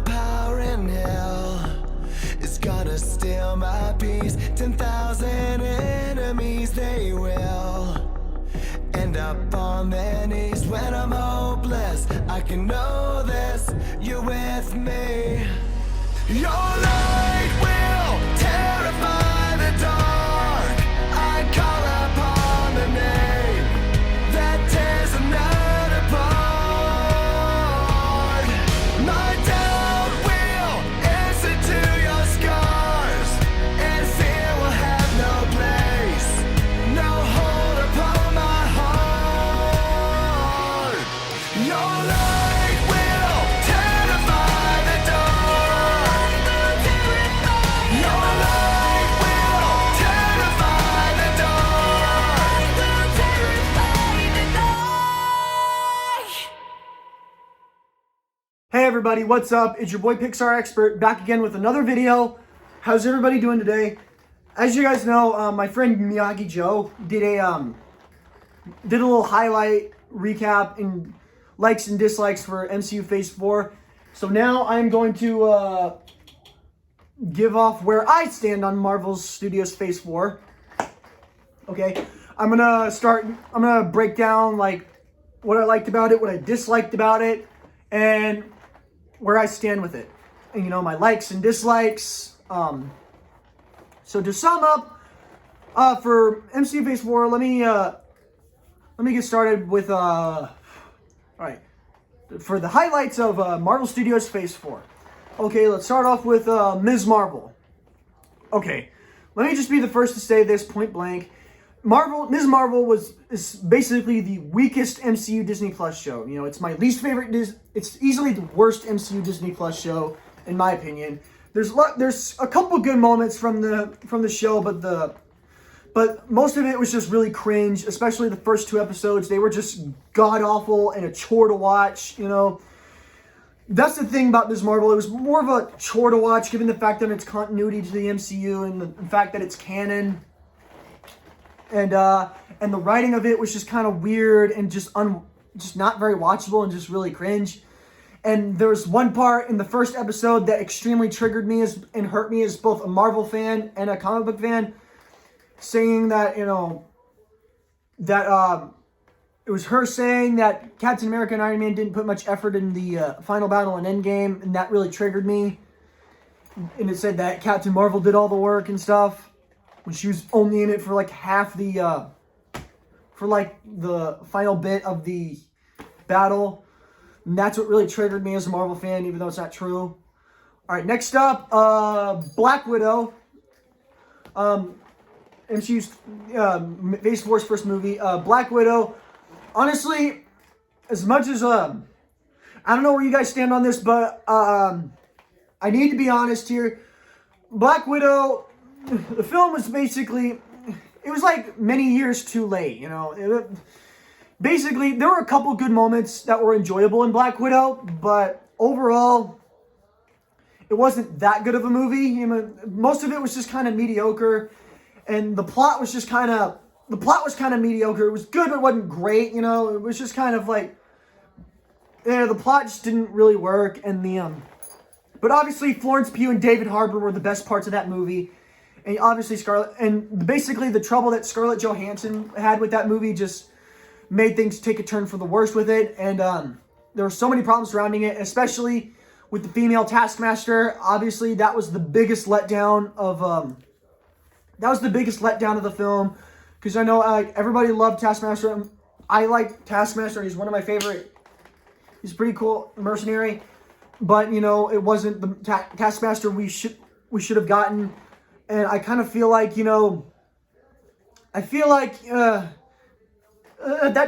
more power in hell is gonna steal my peace. 10,000 enemies, they will end up on their knees. When I'm hopeless, I can know this, you're with me. Your light will terrify the dark. I call upon the name that tears the night apart. My doubt will answer to your scars, and fear will have no place, no hold upon my heart. Your light will terrify the dark. Your light will terrify the dark. Hey everybody, what's up? It's your boy Pixar Expert back again with another video. How's everybody doing today? As you guys know, my friend Miyagi Joe did a little highlight recap and likes and dislikes for MCU Phase 4. So now I'm going to give off where I stand on Marvel Studios Phase 4. Okay, I'm gonna break down like what I liked about it, what I disliked about it, and where I stand with it, and you know, my likes and dislikes. So to sum up, for MCU Phase 4, let me get started with all right, for the highlights of Marvel Studios Phase 4. Okay, let's start off with Ms. Marvel. Okay, let me just be the first to say this point blank. Ms. Marvel is basically the weakest MCU Disney Plus show. You know, it's my least favorite. It's easily the worst MCU Disney Plus show, in my opinion. There's a couple good moments from the show, but most of it was just really cringe. Especially the first 2 episodes, they were just god awful and a chore to watch. You know, that's the thing about Ms. Marvel. It was more of a chore to watch, given the fact that it's continuity to the MCU and the fact that it's canon. And the writing of it was just kind of weird and just not very watchable and just really cringe. And there was one part in the first episode that extremely triggered me and hurt me as both a Marvel fan and a comic book fan, saying that, you know, that it was her saying that Captain America and Iron Man didn't put much effort in the final battle in Endgame, and that really triggered me. And it said that Captain Marvel did all the work and stuff, when she was only in it for like half the final bit of the battle. And that's what really triggered me as a Marvel fan, even though it's not true. Alright, next up, Black Widow. MCU's Phase 4's first movie. Black Widow. Honestly, as much as I don't know where you guys stand on this, but I need to be honest here. Black Widow, the film was basically, it was like many years too late, you know. Basically, there were a couple good moments that were enjoyable in Black Widow, but overall, it wasn't that good of a movie. You know, most of it was just kind of mediocre, and the plot was kind of mediocre. It was good, but it wasn't great, you know. It was just kind of like, yeah, the plot just didn't really work, and but obviously Florence Pugh and David Harbour were the best parts of that movie. And obviously basically the trouble that Scarlett Johansson had with that movie just made things take a turn for the worse with it. And there were so many problems surrounding it, especially with the female Taskmaster. Obviously, that was the biggest letdown of the film, because I know everybody loved Taskmaster. I like Taskmaster. He's one of my favorite. He's a pretty cool mercenary, but you know, it wasn't the Taskmaster we should have gotten. And I kind of feel like, you know, that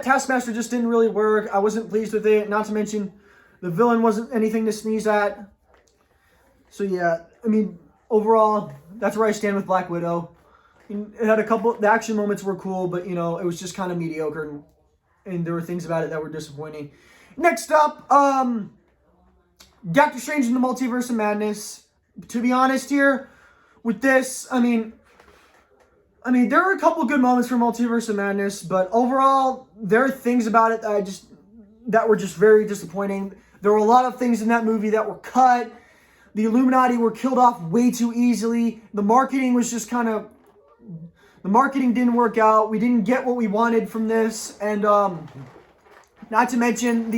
Taskmaster just didn't really work. I wasn't pleased with it. Not to mention, the villain wasn't anything to sneeze at. So yeah, I mean, overall, that's where I stand with Black Widow. It had the action moments were cool, but you know, it was just kind of mediocre, and there were things about it that were disappointing. Next up, Doctor Strange in the Multiverse of Madness. To be honest here, with this, I mean, there were a couple good moments for Multiverse of Madness, but overall, there are things about it that were just very disappointing. There were a lot of things in that movie that were cut, The Illuminati were killed off way too easily. The marketing was just kind of... The marketing didn't work out. We didn't get what we wanted from this. And not to mention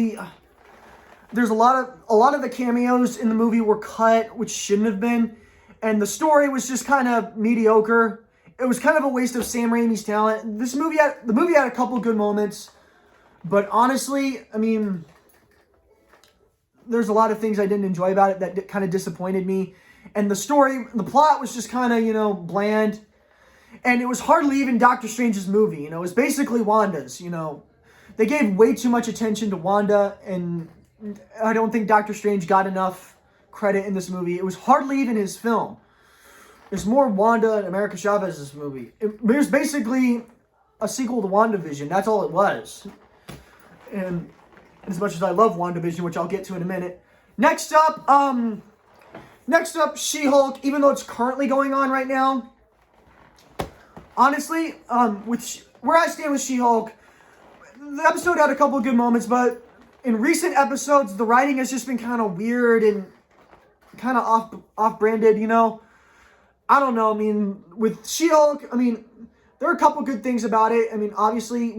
there's a lot of the cameos in the movie were cut, which shouldn't have been. And the story was just kind of mediocre. It was kind of a waste of Sam Raimi's talent. The movie had a couple good moments. But honestly, I mean, there's a lot of things I didn't enjoy about it that kind of disappointed me. And the plot was just kind of, bland. And it was hardly even Doctor Strange's movie, it was basically Wanda's, They gave way too much attention to Wanda, and I don't think Doctor Strange got enough credit in this movie. It was hardly even his film. It's more Wanda and America Chavez's movie. It was basically a sequel to WandaVision. That's all it was. And as much as I love WandaVision, which I'll get to in a minute. Next up, She-Hulk, even though it's currently going on right now. Honestly, where I stand with She-Hulk, the episode had a couple of good moments, but in recent episodes, the writing has just been kind of weird and kind of off-branded, I don't know. I mean, with She-Hulk, there are a couple good things about it. Obviously,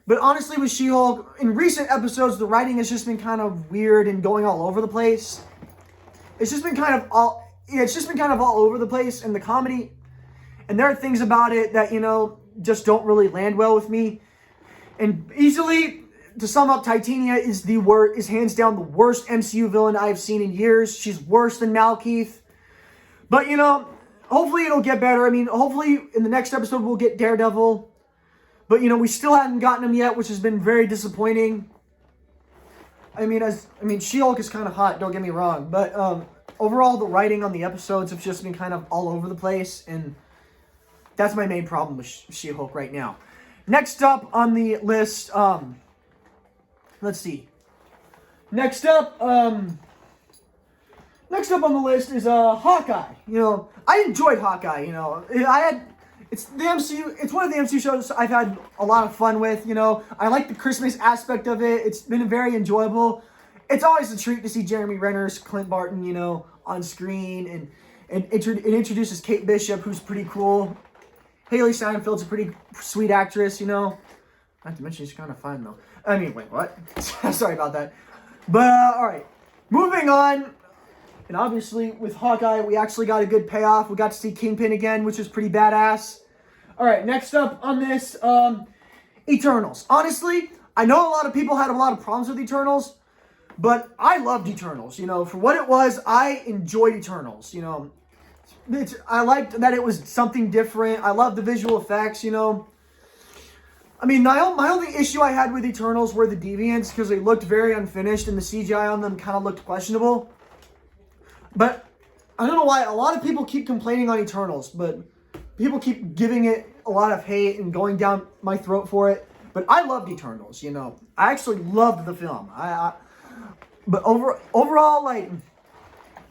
but honestly, with She-Hulk, in recent episodes, the writing has just been kind of weird and going all over the place. It's just been kind of all over the place, and the comedy. And there are things about it that, just don't really land well with me. And easily, to sum up, Titania is hands down the worst MCU villain I've seen in years. She's worse than Malekith. But, hopefully it'll get better. Hopefully in the next episode we'll get Daredevil. But, we still haven't gotten him yet, which has been very disappointing. She-Hulk is kind of hot, don't get me wrong. But overall, the writing on the episodes have just been kind of all over the place. And that's my main problem with She-Hulk right now. Next up on the list, let's see. Next up on the list is Hawkeye. I enjoyed Hawkeye. It's the MCU. It's one of the MCU shows I've had a lot of fun with. I like the Christmas aspect of it. It's been very enjoyable. It's always a treat to see Jeremy Renner's Clint Barton, on screen, and it introduces Kate Bishop, who's pretty cool. Haley Steinfeld's a pretty sweet actress, Not to mention she's kind of fine, though. Wait, what? Sorry about that. But, alright. Moving on. And obviously, with Hawkeye, we actually got a good payoff. We got to see Kingpin again, which was pretty badass. Alright, next up on this, Eternals. Honestly, I know a lot of people had a lot of problems with Eternals, but I loved Eternals. For what it was, I enjoyed Eternals, I liked that it was something different. I love the visual effects, my only issue I had with Eternals were the deviants, because they looked very unfinished and the CGI on them kind of looked questionable. But I don't know why a lot of people keep complaining on Eternals, but people keep giving it a lot of hate and going down my throat for it. But I loved Eternals, I actually loved the film. But overall,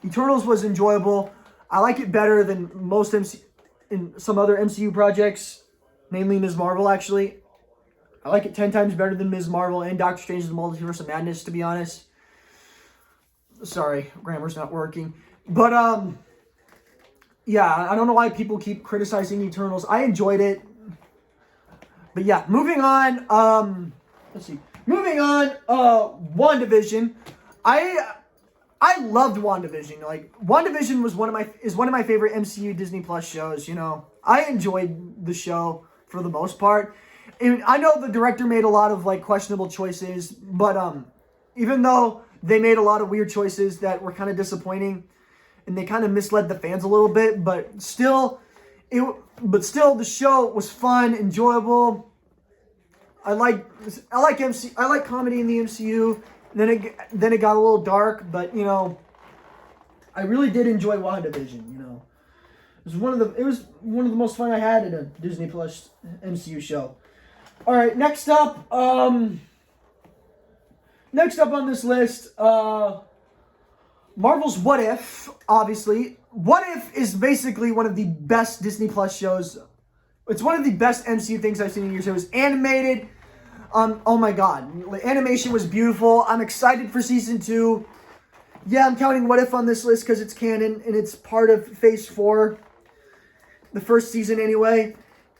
Eternals was enjoyable. I like it better than most in some other MCU projects, namely Ms. Marvel, actually. I like it 10 times better than Ms. Marvel and Doctor Strange in the Multiverse of Madness, to be honest. Sorry, grammar's not working. But, yeah, I don't know why people keep criticizing Eternals. I enjoyed it. But, yeah, moving on. Let's see. Moving on, WandaVision. I loved WandaVision. WandaVision was one of my favorite MCU Disney Plus shows. I enjoyed the show for the most part. And I know the director made a lot of questionable choices, but even though they made a lot of weird choices that were kind of disappointing, and they kind of misled the fans a little bit, but still the show was fun, enjoyable. I like comedy in the MCU. Then it got a little dark, but I really did enjoy WandaVision. It was one of the most fun I had in a Disney Plus MCU show. All right, next up on this list, Marvel's What If. Obviously, What If is basically one of the best Disney Plus shows. It's one of the best MCU things I've seen in years. It was animated. Oh my god, animation was beautiful. I'm excited for season 2. Yeah, I'm counting What If on this list because it's canon and it's part of Phase 4, the first season anyway.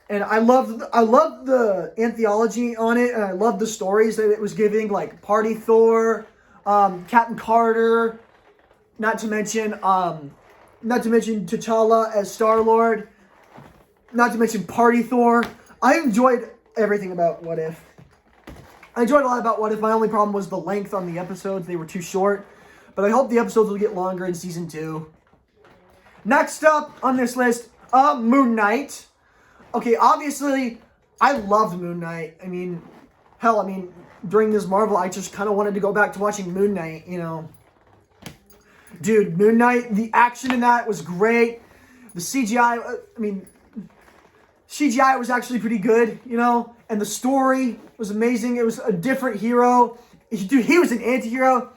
And I love the anthology on it, and I love the stories that it was giving, like Party Thor, Captain Carter, not to mention T'Challa as Star-Lord, not to mention Party Thor. I enjoyed everything about What If. I enjoyed a lot about What If. My only problem was the length on the episodes. They were too short. But I hope the episodes will get longer in Season 2. Next up on this list, Moon Knight. Okay, obviously, I loved Moon Knight. I mean, hell, during this Marvel, I just kind of wanted to go back to watching Moon Knight, you know. Dude, Moon Knight, the action in that was great. The CGI was actually pretty good, you know. And the story was amazing. It was a different hero. Dude, he was an anti-hero.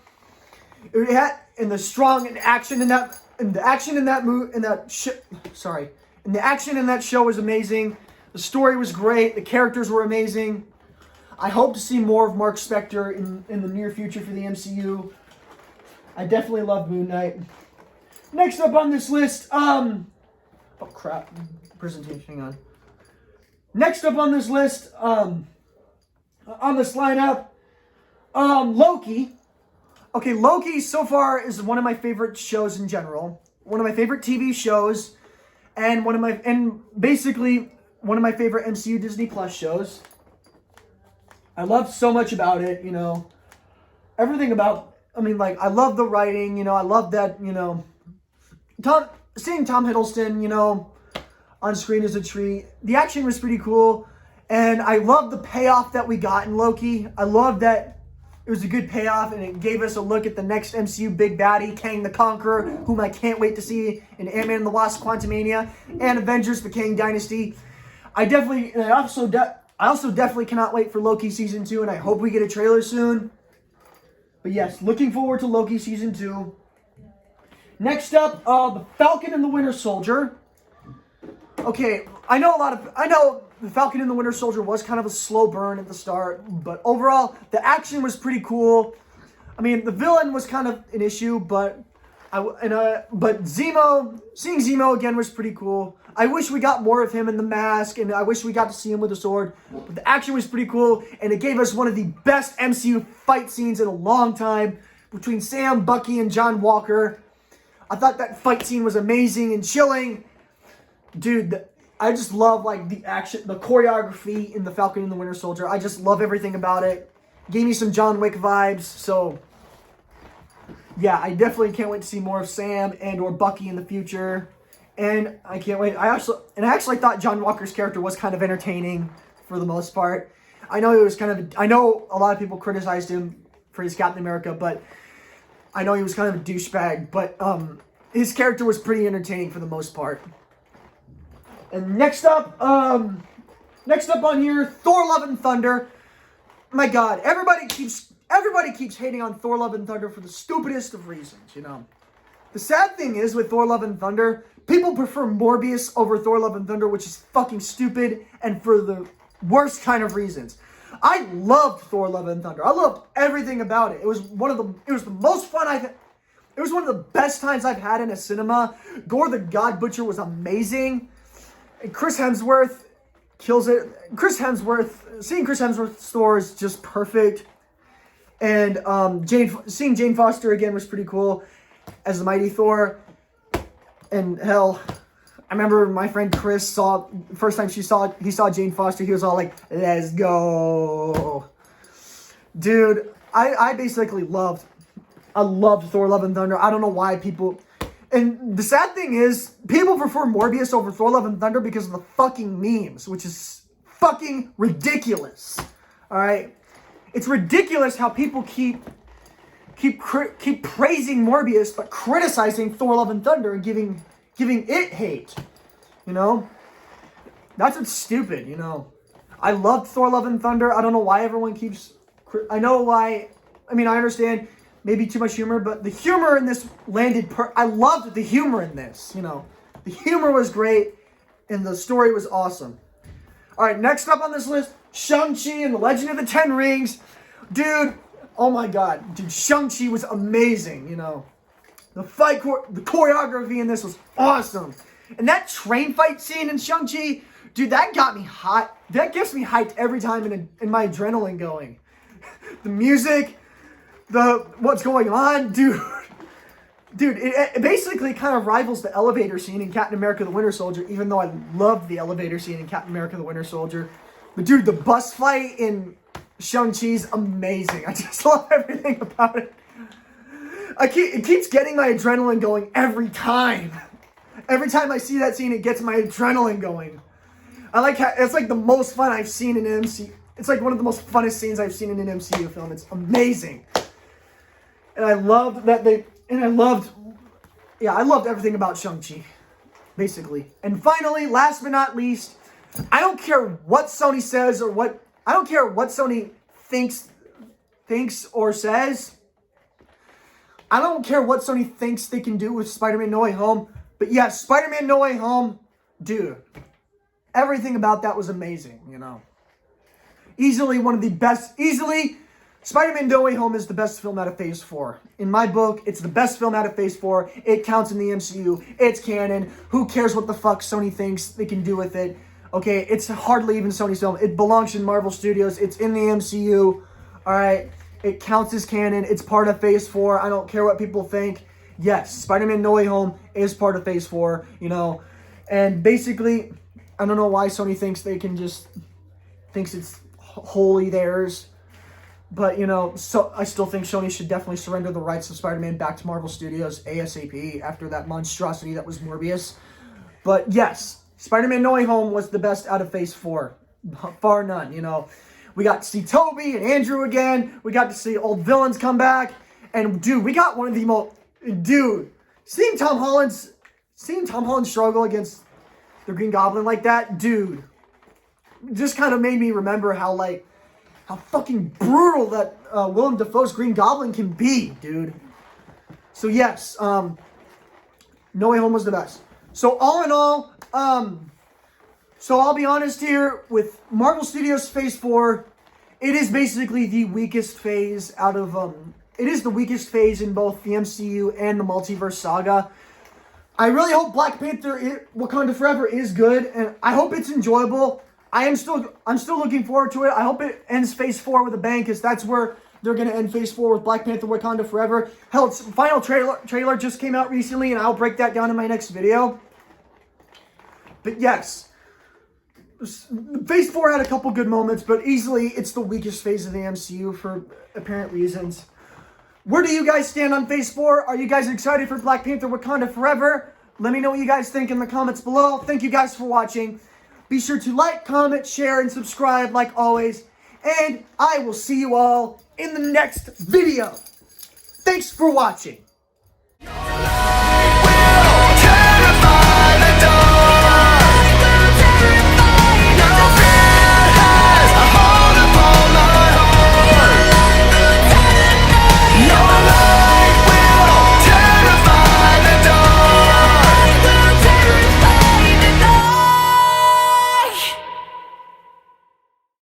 The action in that show was amazing. The story was great. The characters were amazing. I hope to see more of Mark Spector in the near future for the MCU. I definitely love Moon Knight. Next up on this list, oh crap, presentation, hang on. Next up on this list, on this lineup, Loki. Okay, Loki so far is one of my favorite shows in general. One of my favorite TV shows, and basically one of my favorite MCU Disney Plus shows. I love so much about it, you know. Everything about, I love the writing, you know. I love that, you know. Seeing Tom Hiddleston, you know, on screen is a treat. The action was pretty cool, and I love the payoff that we got in Loki. I love that. It was a good payoff, and it gave us a look at the next MCU big baddie, Kang the Conqueror, whom I can't wait to see in Ant-Man and the Wasp: Quantumania and Avengers: The Kang Dynasty. I also definitely cannot wait for Loki Season 2, and I hope we get a trailer soon. But yes, looking forward to Loki Season 2. Next up, The Falcon and the Winter Soldier. Okay, I know The Falcon and the Winter Soldier was kind of a slow burn at the start, but overall, the action was pretty cool. The villain was kind of an issue, but seeing Zemo again was pretty cool. I wish we got more of him in the mask, and I wish we got to see him with a sword, but the action was pretty cool, and it gave us one of the best MCU fight scenes in a long time between Sam, Bucky, and John Walker. I thought that fight scene was amazing and chilling. Dude, I just love, the action, the choreography in The Falcon and the Winter Soldier. I just love everything about it. Gave me some John Wick vibes, so yeah, I definitely can't wait to see more of Sam and or Bucky in the future. And I can't wait. I actually thought John Walker's character was kind of entertaining for the most part. I know a lot of people criticized him for his Captain America, but I know he was kind of a douchebag, but his character was pretty entertaining for the most part. And next up on here, Thor: Love and Thunder. My God, everybody keeps hating on Thor: Love and Thunder for the stupidest of reasons, you know. The sad thing is with Thor: Love and Thunder, people prefer Morbius over Thor: Love and Thunder, which is fucking stupid and for the worst kind of reasons. I loved Thor: Love and Thunder. I loved everything about it. It was one of the best times I've had in a cinema. Gore the God Butcher was amazing. And Chris Hemsworth kills it. Seeing Chris Hemsworth's Thor is just perfect. And seeing Jane Foster again was pretty cool as the Mighty Thor. And hell, I remember my friend Chris first time he saw Jane Foster, he was all like, "Let's go." Dude, I loved Thor: Love and Thunder. I don't know why people. And the sad thing is, people prefer Morbius over Thor: Love and Thunder because of the fucking memes, which is fucking ridiculous. All right, it's ridiculous how people keep praising Morbius but criticizing Thor: Love and Thunder and giving it hate. You know, that's what's stupid. You know, I loved Thor: Love and Thunder. I don't know why everyone keeps. I know why. I understand. Maybe too much humor, but the humor in this landed I loved the humor in this, you know. The humor was great, and the story was awesome. All right, next up on this list, Shang-Chi and the Legend of the Ten Rings. Dude, Oh my god, dude, Shang-Chi was amazing, you know. The choreography in this was awesome. And that train fight scene in Shang-Chi, dude, that got me hot. That gets me hyped every time in my adrenaline going. The music, what's going on, dude. Dude, it basically kind of rivals the elevator scene in Captain America the Winter Soldier, even though I loved the elevator scene in Captain America the Winter Soldier. But dude, the bus fight in Shang-Chi's amazing. I just love everything about it. It keeps getting my adrenaline going every time. Every time I see that scene, it gets my adrenaline going. I like how it's like the most fun I've seen in an MCU. It's like one of the most funnest scenes I've seen in an MCU film. It's amazing. And I loved that I loved everything about Shang-Chi, basically. And finally, last but not least, I don't care what Sony says I don't care what Sony thinks or says. I don't care what Sony thinks they can do with Spider-Man No Way Home. But yes, Spider-Man No Way Home, dude, everything about that was amazing, you know. Easily Spider-Man No Way Home is the best film out of Phase 4. In my book, it's the best film out of Phase 4. It counts in the MCU. It's canon. Who cares what the fuck Sony thinks they can do with it? Okay, it's hardly even Sony's film. It belongs in Marvel Studios. It's in the MCU. All right, it counts as canon. It's part of Phase 4. I don't care what people think. Yes, Spider-Man No Way Home is part of Phase 4, you know. And basically, I don't know why Sony thinks it's wholly theirs. But, you know, so I still think Sony should definitely surrender the rights of Spider-Man back to Marvel Studios ASAP after that monstrosity that was Morbius. But yes, Spider-Man No Way Home was the best out of Phase 4. Far none, you know. We got to see Toby and Andrew again. We got to see old villains come back. And, dude, we got one of the most... Dude, seeing Tom Holland struggle against the Green Goblin like that, dude, just kind of made me remember how fucking brutal that Willem Dafoe's Green Goblin can be, dude. So yes, No Way Home was the best. So all in all, so I'll be honest here, with Marvel Studios Phase 4, it is basically the weakest phase out of, it is the weakest phase in both the MCU and the Multiverse Saga. I really hope Black Panther Wakanda Forever is good, and I hope it's enjoyable. I'm still looking forward to it. I hope it ends Phase 4 with a bang, because that's where they're going to end Phase 4 with Black Panther Wakanda Forever. Hell, its final trailer just came out recently, and I'll break that down in my next video. But yes, Phase 4 had a couple good moments, but easily it's the weakest phase of the MCU for apparent reasons. Where do you guys stand on Phase 4? Are you guys excited for Black Panther Wakanda Forever? Let me know what you guys think in the comments below. Thank you guys for watching. Be sure to like, comment, share, and subscribe like always. And I will see you all in the next video. Thanks for watching.